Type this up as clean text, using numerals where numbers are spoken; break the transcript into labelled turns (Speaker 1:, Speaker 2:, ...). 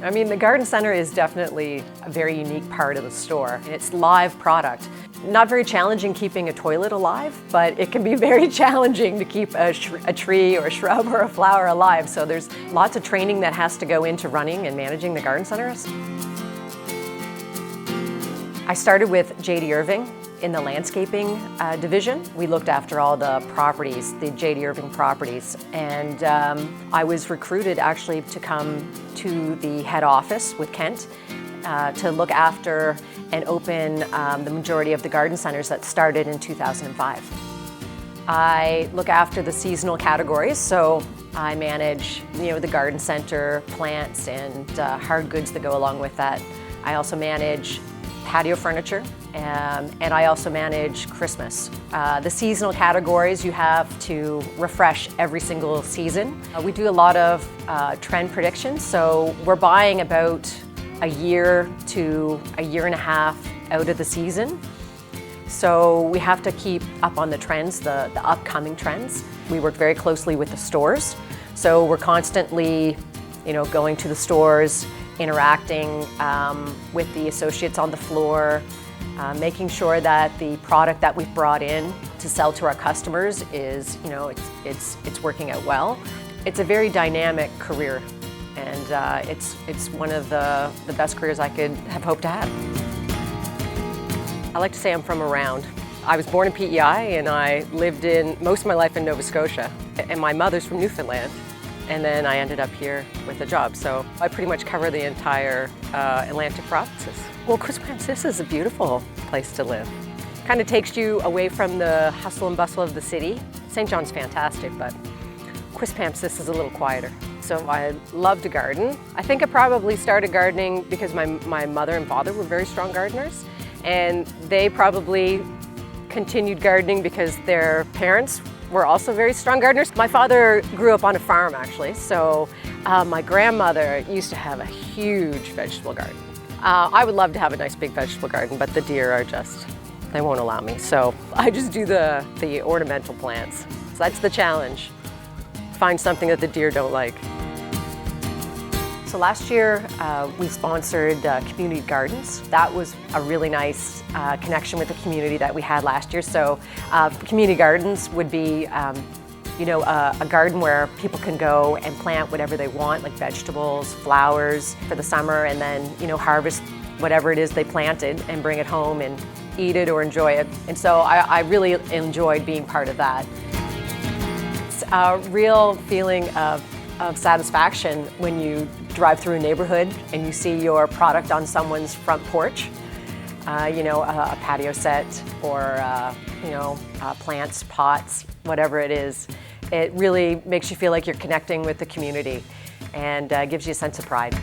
Speaker 1: I mean, the garden center is definitely a very unique part of the store. It's live product. Not very challenging keeping a toilet alive, but it can be very challenging to keep a tree or a shrub or a flower alive. So there's lots of training that has to go into running and managing the garden centers. I started with J.D. Irving in the landscaping division. We looked after all the properties, the J.D. Irving properties, and I was recruited actually to come to the head office with Kent to look after and open the majority of the garden centers that started in 2005. I look after the seasonal categories, so I manage, the garden center, plants, and hard goods that go along with that. I also manage patio furniture, and I also manage Christmas. The seasonal categories you have to refresh every single season. We do a lot of trend predictions, so we're buying about a year to a year and a half out of the season. So we have to keep up on the trends, the upcoming trends. We work very closely with the stores, so we're constantly, going to the stores, interacting with the associates on the floor, making sure that the product that we've brought in to sell to our customers is, it's working out well. It's a very dynamic career, and it's one of the best careers I could have hoped to have. I like to say I'm from around. I was born in PEI, and I lived most of my life in Nova Scotia, and my mother's from Newfoundland. And then I ended up here with a job, so I pretty much cover the entire Atlantic provinces. Well, Quispamps, this is a beautiful place to live. Kind of takes you away from the hustle and bustle of the city. St. John's fantastic, but Quispamps, this is a little quieter. So I love to garden. I think I probably started gardening because my mother and father were very strong gardeners, and they probably continued gardening because their parents were also very strong gardeners. My father grew up on a farm, actually, so my grandmother used to have a huge vegetable garden. I would love to have a nice big vegetable garden, but the deer are they won't allow me. So I just do the ornamental plants. So that's the challenge. Find something that the deer don't like. So last year, we sponsored community gardens. That was a really nice connection with the community that we had last year. So community gardens would be, a garden where people can go and plant whatever they want, like vegetables, flowers for the summer, and then, harvest whatever it is they planted and bring it home and eat it or enjoy it. And so I really enjoyed being part of that. It's a real feeling of satisfaction when you drive through a neighborhood and you see your product on someone's front porch, a patio set or, plants, pots, whatever it is. It really makes you feel like you're connecting with the community and gives you a sense of pride.